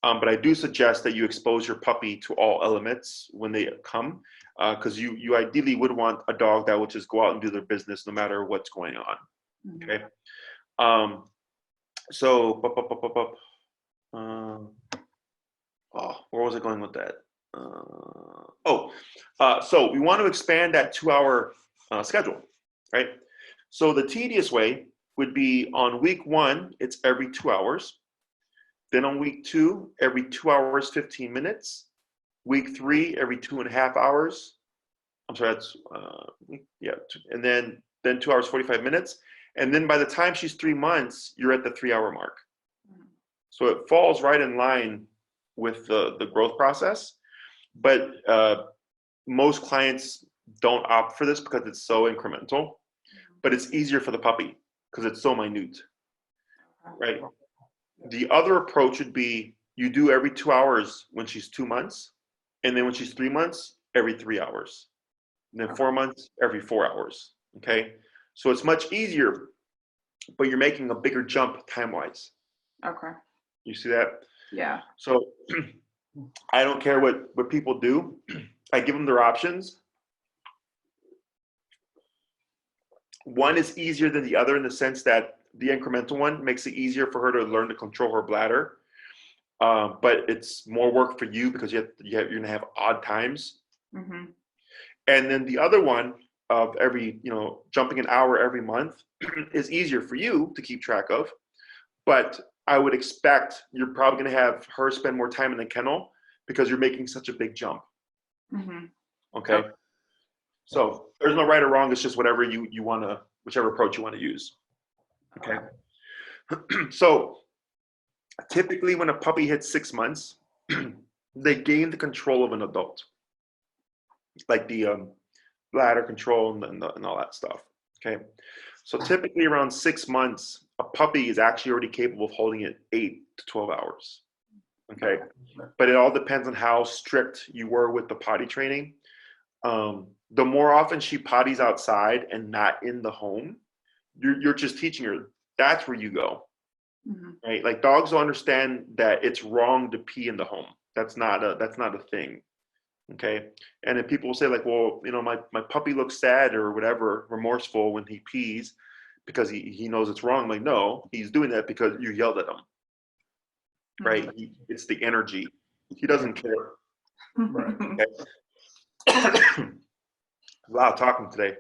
But I do suggest that you expose your puppy to all elements when they come, because you ideally would want a dog that would just go out and do their business no matter what's going on. Okay. So, where was I going with that? So we want to expand that 2-hour schedule, right? So the tedious way would be on week 1, it's every 2 hours. Then on week 2, every 2 hours, 15 minutes. Week 3, every 2.5 hours. I'm sorry, that's, and then 2 hours, 45 minutes. And then by the time she's 3 months, you're at the 3-hour mark. So it falls right in line with the growth process. But most clients don't opt for this because it's so incremental. But it's easier for the puppy because it's so minute, right? The other approach would be you do every 2 hours when she's 2 months, and then when she's 3 months, every 3 hours. And then 4 months, every 4 hours. Okay, so it's much easier, but you're making a bigger jump time-wise. Okay. You see that? Yeah. So I don't care what people do. I give them their options. One is easier than the other in the sense that the incremental one makes it easier for her to learn to control her bladder. But it's more work for you because you're going to have odd times. And then the other one of every, jumping an hour every month is easier for you to keep track of. But I would expect you're probably going to have her spend more time in the kennel because you're making such a big jump. Okay. So there's no right or wrong. It's just whatever you want to, whichever approach you want to use. Okay. So typically when a puppy hits 6 months, they gain the control of an adult, like the bladder control and all that stuff. Okay. So typically around 6 months, a puppy is actually already capable of holding it 8 to 12 hours. Okay. But it all depends on how strict you were with the potty training. The more often she potties outside and not in the home, you're just teaching her that's where you go. Right? Like dogs will understand that it's wrong to pee in the home. That's not a thing. Okay. And then people will say like, well, my puppy looks sad or whatever, remorseful when he pees because he knows it's wrong. I'm like, no, he's doing that because you yelled at him. Right? It's the energy. He doesn't care. Okay. Wow, talking today.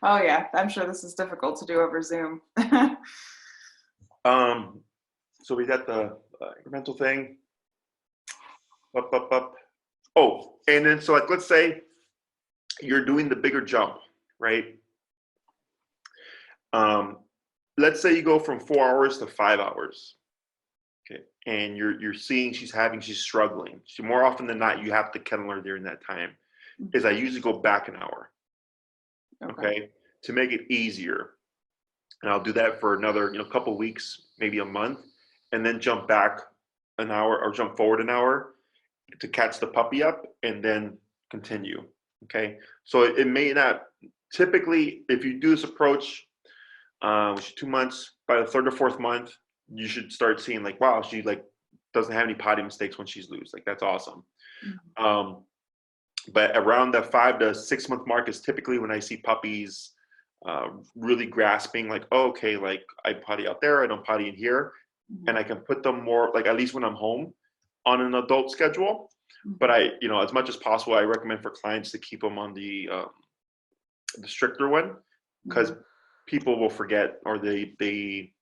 Oh yeah, I'm sure this is difficult to do over Zoom. So we got the incremental thing. Up. Oh, and then so like let's say you're doing the bigger jump, right? Let's say you go from 4 hours to 5 hours. Okay, and you're seeing she's struggling. So more often than not, you have to kennel her during that time. Is I usually go back an hour. Okay, to make it easier. And I'll do that for another, couple weeks, maybe a month, and then jump back an hour or jump forward an hour to catch the puppy up and then continue. Okay. So it may not, typically, if you do this approach, which is 2 months, by the 3rd or 4th month, you should start seeing like, wow, she like doesn't have any potty mistakes when she's loose. Like that's awesome. But around the 5 to 6 month mark is typically when I see puppies really grasping like, oh, okay, like I potty out there, I don't potty in here. And I can put them more, like at least when I'm home, on an adult schedule. But I, as much as possible, I recommend for clients to keep them on the stricter one because people will forget or they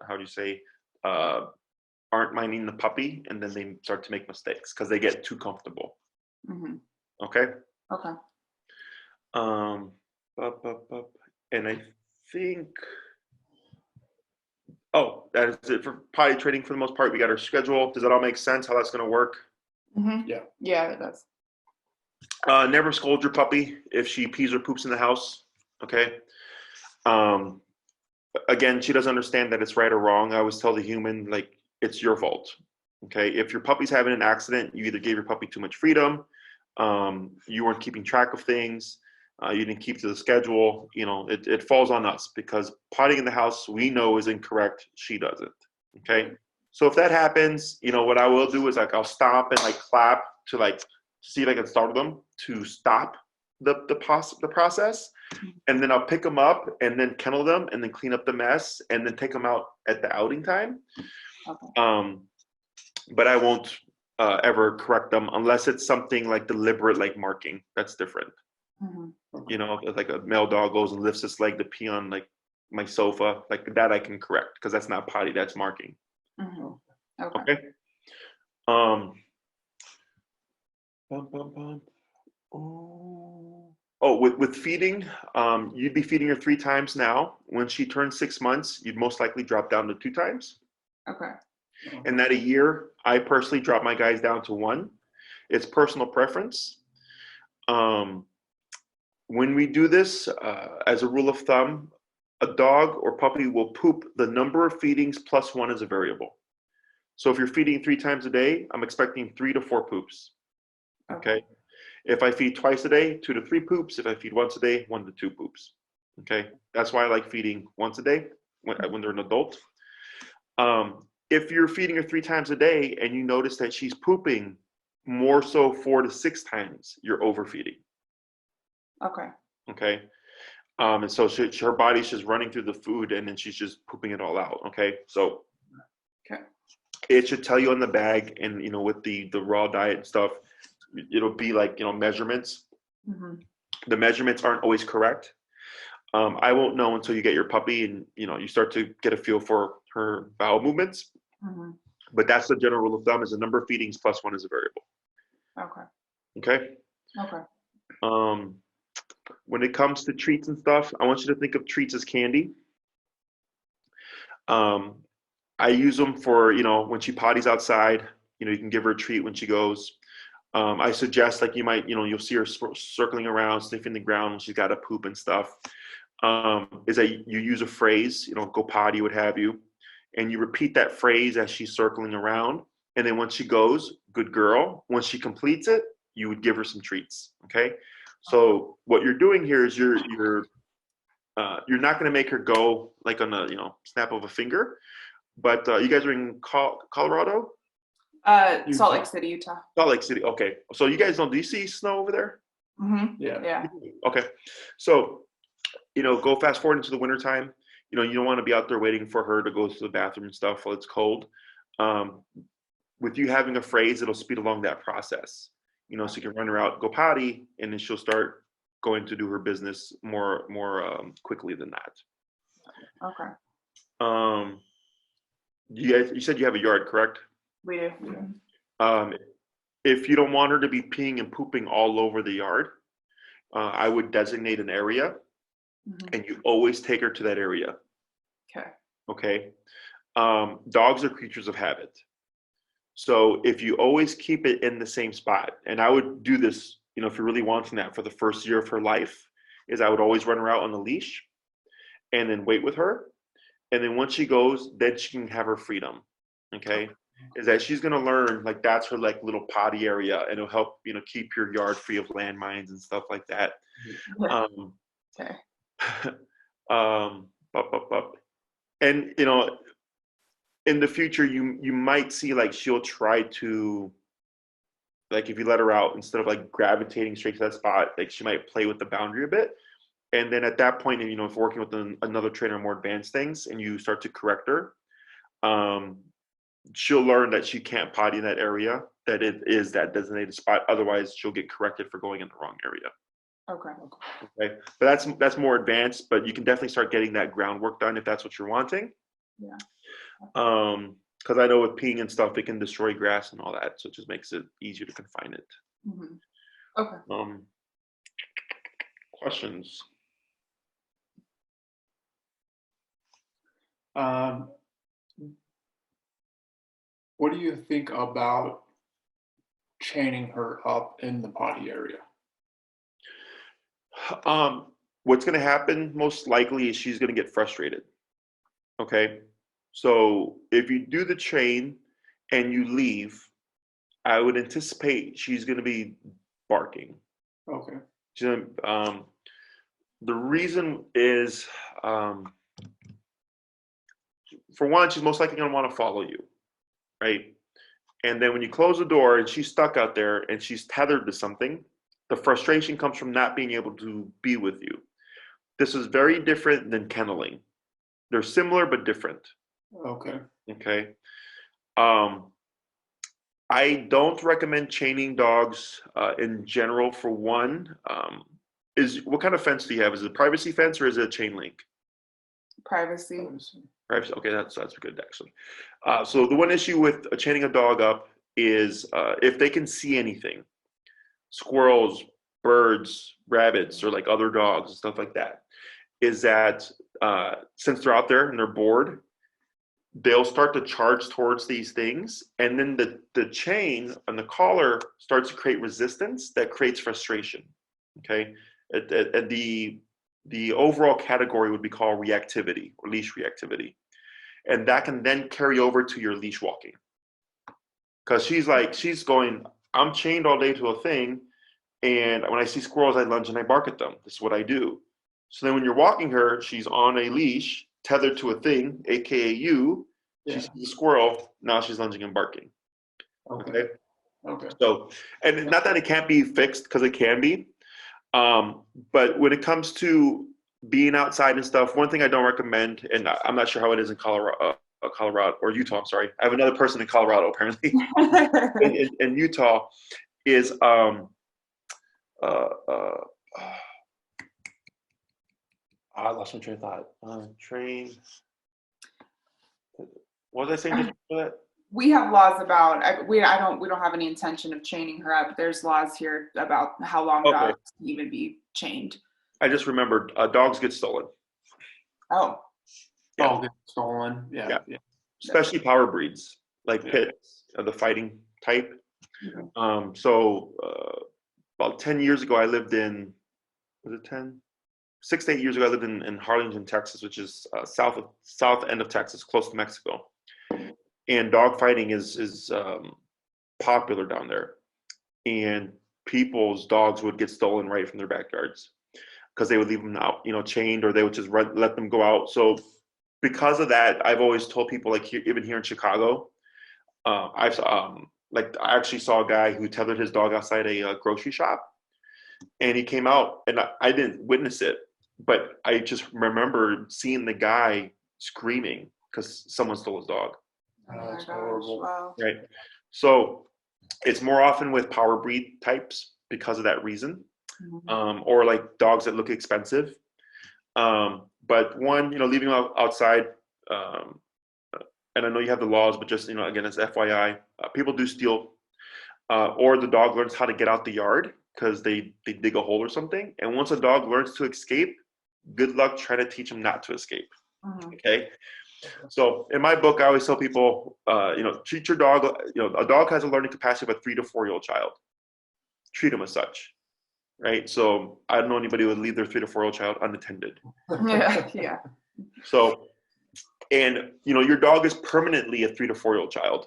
how do you say, aren't minding the puppy, and then they start to make mistakes because they get too comfortable. Mhm. Okay. Okay. And I think, oh, that is it for potty training for the most part. We got our schedule. Does that all make sense? How that's going to work? Mhm. Yeah. Yeah, it does. Never scold your puppy if she pees or poops in the house. Okay. Um, Again, she doesn't understand that it's right or wrong. I always tell the human, like, it's your fault. Okay. If your puppy's having an accident, you either gave your puppy too much freedom, you weren't keeping track of things, you didn't keep to the schedule. It falls on us because potting in the house we know is incorrect. She doesn't. Okay. So if that happens, what I will do is like I'll stop and like clap to like see if I can startle them to stop the process, and then I'll pick them up and then kennel them and then clean up the mess and then take them out at the outing time. Okay. But I won't ever correct them unless it's something like deliberate, like marking. That's different. Mhm. If like a male dog goes and lifts his leg to pee on like my sofa, like that I can correct because that's not potty, that's marking. Mhm. Okay. Okay. Um. Bum, bum, bum. Oh, with feeding, you'd be feeding her 3 times now. When she turns 6 months, you'd most likely drop down to 2 times. Okay. And that a year, I personally drop my guys down to 1. It's personal preference. When we do this, as a rule of thumb, a dog or puppy will poop the number of feedings plus 1 as a variable. So if you're feeding 3 times a day, I'm expecting 3 to 4 poops. Okay. If I feed twice a day, 2 to 3 poops. If I feed once a day, 1 to 2 poops. Okay. That's why I like feeding once a day when they're an adult. If you're feeding her 3 times a day and you notice that she's pooping more so 4 to 6 times, you're overfeeding. Okay. Okay. And so her body's just running through the food and then she's just pooping it all out. Okay. So Okay. it should tell you on the bag, and with the raw diet and stuff, it'll be like measurements. Mhm. The measurements aren't always correct. I won't know until you get your puppy and you start to get a feel for her bowel movements. Mhm. But that's the general rule of thumb: is a number of feedings plus 1 is a variable. Okay. Okay. Okay. When it comes to treats and stuff, I want you to think of treats as candy. I use them for when she potties outside. You can give her a treat when she goes. I suggest like you might you'll see her circling around, sniffing the ground when she's got to poop and stuff. Is that you use a phrase, go potty, what have you, and you repeat that phrase as she's circling around. And then once she goes, good girl. Once she completes it, you would give her some treats. Okay. So what you're doing here is you're not going to make her go like on a snap of a finger. But you guys are in Colorado? Salt Lake City, Utah. Salt Lake City. Okay. So you guys do you see snow over there? Mhm. Yeah. Yeah. Okay. So, go fast forward into the wintertime. You don't want to be out there waiting for her to go to the bathroom and stuff while it's cold. With you having a phrase, it'll speed along that process. So you can run her out, go potty, and then she'll start going to do her business more quickly than that. Okay. You said you have a yard, correct? We do. If you don't want her to be peeing and pooping all over the yard, I would designate an area, Mhm. and you always take her to that area. Okay. Okay. Dogs are creatures of habit. So if you always keep it in the same spot, and I would do this, if you're really wanting that for the first year of her life, is I would always run her out on the leash and then wait with her. And then once she goes, then she can have her freedom. Okay. Is that she's going to learn like that's her like little potty area, and it'll help, keep your yard free of landmines and stuff like that. Yeah. Um, Okay. Up. And in the future you might see like she'll try to, like, if you let her out, instead of like gravitating straight to that spot, like she might play with the boundary a bit. And then at that point, if working with another trainer on more advanced things and you start to correct her, she'll learn that she can't potty in that area, that it is that designated spot. Otherwise she'll get corrected for going in the wrong area. Okay. But that's more advanced, but you can definitely start getting that groundwork done if that's what you're wanting. Yeah. Because I know with peeing and stuff, it can destroy grass and all that, so it just makes it easier to confine it. Mhm. Okay. Questions? What do you think about chaining her up in the potty area? What's going to happen most likely is she's going to get frustrated. Okay, so if you do the chain and you leave, I would anticipate she's going to be barking. Okay. She's gonna, the reason is, for one, she's most likely going to want to follow you, right? And then when you close the door and she's stuck out there and she's tethered to something, the frustration comes from not being able to be with you. This is very different than kenneling. They're similar but different. Okay. Okay. I don't recommend chaining dogs in general. For one, what kind of fence do you have? Is it a privacy fence or is it a chain link? Privacy. Privacy. Okay, that's good actually. So the one issue with chaining a dog up is if they can see anything, squirrels, birds, rabbits, or like other dogs and stuff like that, is that since they're out there and they're bored, they'll start to charge towards these things, and then the chain and the collar starts to create resistance that creates frustration. Okay, the overall category would be called reactivity or leash reactivity, and that can then carry over to your leash walking, because she's going, I'm chained all day to a thing, and when I see squirrels, I lunge and I bark at them. This is what I do. So then when you're walking her, she's on a leash, tethered to a thing, aka you. She sees the squirrel, now she's lunging and barking. Okay. Okay. So, and not that it can't be fixed, because it can be. But when it comes to being outside and stuff, one thing I don't recommend, and I'm not sure how it is in Colorado or Utah. I'm sorry. I have another person in Colorado apparently. in Utah is I lost my train of thought. Train. What was I saying just for that? We have laws about we don't have any intention of chaining her up. There's laws here about how long dogs can even be chained. I just remembered, dogs get stolen. Oh. Yeah. Dog get stolen. Yeah. Especially power breeds like pits, the fighting type. Mm-hmm. So about 10 years ago, I lived in, was it 10? 6 to 8 years ago, I lived in Harlingen, Texas, which is south end of Texas, close to Mexico. And dog fighting is popular down there. And people's dogs would get stolen right from their backyards because they would leave them out, chained, or they would just let them go out. So because of that, I've always told people, like even here in Chicago, I actually saw a guy who tethered his dog outside a grocery shop, and he came out, and I didn't witness it, but I just remember seeing the guy screaming because someone stole his dog. Oh That's horrible. wow. Right. So it's more often with power breed types because of that reason, or like dogs that look expensive. But one, leaving them outside, and I know you have the laws, but just, again, it's FYI, people do steal, or the dog learns how to get out the yard because they dig a hole or something. And once a dog learns to escape, good luck trying to teach them not to escape. Okay. So in my book, I always tell people, treat your dog, a dog has a learning capacity of a 3 to 4 year old child. Treat them as such. Right. So I don't know anybody who would leave their 3 to 4 year old child unattended. Yeah. So, and, your dog is permanently a 3 to 4 year old child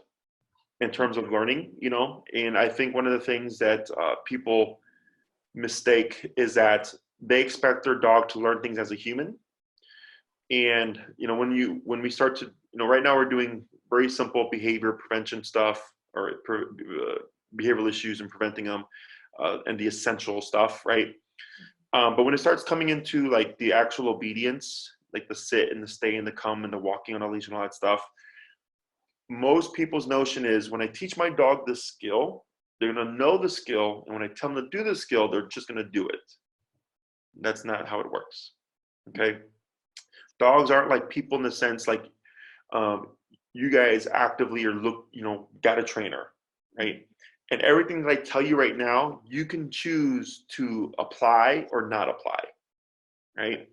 in terms of learning, and I think one of the things that people mistake is that they expect their dog to learn things as a human. And, when we start to, right now we're doing very simple behavior prevention stuff, or behavioral issues and preventing them, and the essential stuff, right? But when it starts coming into like the actual obedience, like the sit and the stay and the come and the walking on a leash and all that stuff, most people's notion is, when I teach my dog this skill, they're going to know the skill, and when I tell them to do the skill, they're just going to do it. That's not how it works. Okay. Dogs aren't like people in the sense, like you guys actively got a trainer, right? And everything that I tell you right now, you can choose to apply or not apply, right?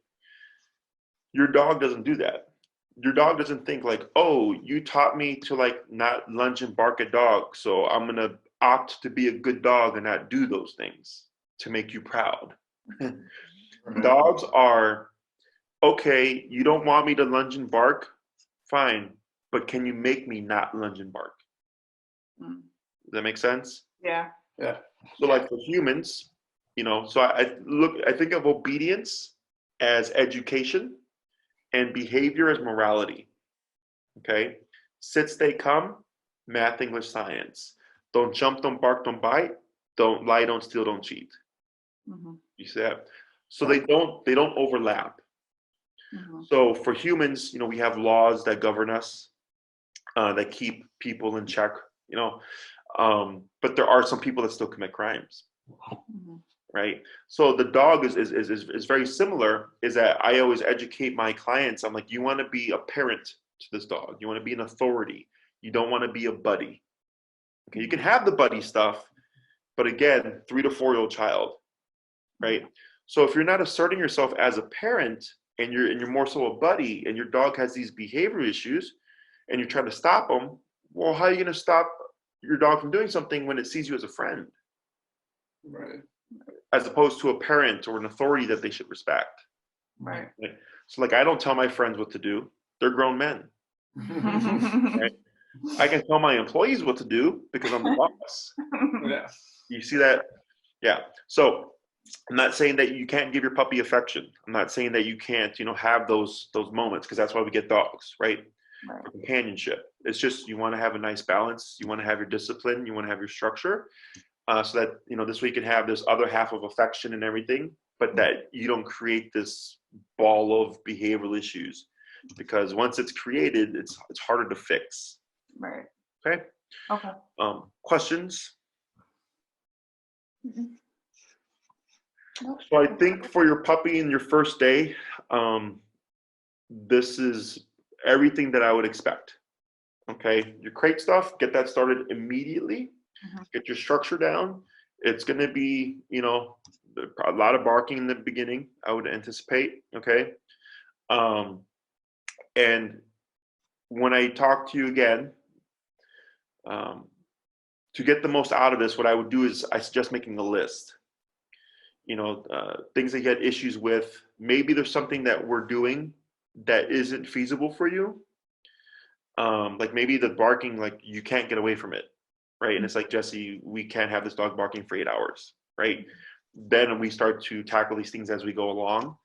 Your dog doesn't do that. Your dog doesn't think like, oh, you taught me to like not lunge and bark at dogs, so I'm gonna opt to be a good dog and not do those things to make you proud. Dogs are, okay, you don't want me to lunge and bark, fine, but can you make me not lunge and bark? Does that make sense? Yeah. Yeah. So like for humans, so I think of obedience as education and behavior as morality. Okay? Sit, stay, come, math, English, science. Don't jump, don't bark, don't bite. Don't lie, don't steal, don't cheat. You see that? So they don't overlap. So for humans, we have laws that govern us, that keep people in check, but there are some people that still commit crimes, right? So the dog is very similar, is that I always educate my clients. I'm like, you want to be a parent to this dog. You want to be an authority. You don't want to be a buddy. Okay, you can have the buddy stuff, but again, 3 to 4 year old child, right? So if you're not asserting yourself as a parent and you're more so a buddy, and your dog has these behavior issues and you're trying to stop them, well, how are you going to stop your dog from doing something when it sees you as a friend? Right. As opposed to a parent or an authority that they should respect. Right. So like, I don't tell my friends what to do. They're grown men. Right? I can tell my employees what to do because I'm the boss. Yeah. You see that? Yeah. So I'm not saying that you can't give your puppy affection. I'm not saying that you can't, have those moments, because that's why we get dogs, right? For companionship. It's just, you want to have a nice balance. You want to have your discipline. You want to have your structure, so that, this way you can have this other half of affection and everything, but that you don't create this ball of behavioral issues, because once it's created, it's harder to fix. Right. Okay. Okay. Questions? Nope. So I think for your puppy in your first day, this is everything that I would expect. Okay, your crate stuff, get that started immediately. Get your structure down. It's going to be, a lot of barking in the beginning, I would anticipate. Okay. And when I talk to you again, to get the most out of this, what I would do is I suggest making a list. Things that you had issues with. Maybe there's something that we're doing that isn't feasible for you. Like maybe the barking, like you can't get away from it, right? And it's like, Jesse, we can't have this dog barking for 8 hours, right? Then we start to tackle these things as we go along.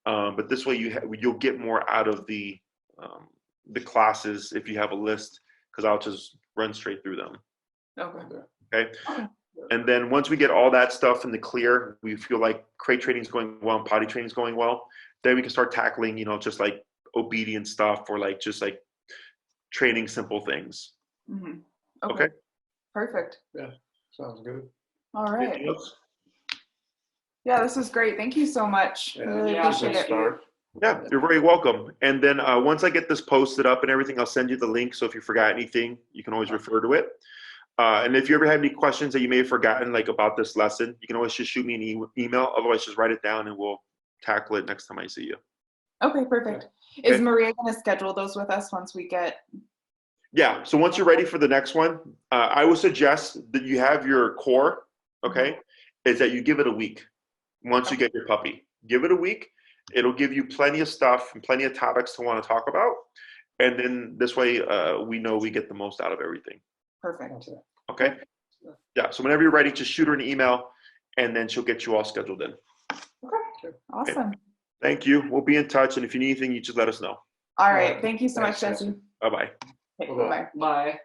But this way you'll get more out of the classes if you have a list, because I'll just run straight through them. Okay. And then once we get all that stuff in the clear, we feel like crate training is going well and potty training is going well, then we can start tackling, just like obedience stuff, or like just like training simple things. Okay. Perfect. Yeah. Sounds good. All right. Anything else? Yeah, this was great. Thank you so much. Yeah. Really Yeah, appreciate Good it. start. Yeah, you're very welcome. And then once I get this posted up and everything, I'll send you the link. So if you forgot anything, you can always refer to it. And if you ever have any questions that you may have forgotten, like about this lesson, you can always just shoot me an email. Otherwise, just write it down and we'll tackle it next time I see you. Okay, perfect. Okay. Is Maria going to schedule those with us once we get? Yeah. So once you're ready for the next one, I would suggest that you have your core, okay, is that you give it a week. Once you get your puppy, give it a week. It'll give you plenty of stuff and plenty of topics to want to talk about. And then this way, we know we get the most out of everything. Perfect. Okay. Yeah. So whenever you're ready, just shoot her an email and then she'll get you all scheduled in. Okay. Awesome. Thank you. We'll be in touch. And if you need anything, you just let us know. All right. Thank you so much, Thanks, Jesse. Bye-bye. Okay, Bye-bye. bye-bye. Bye.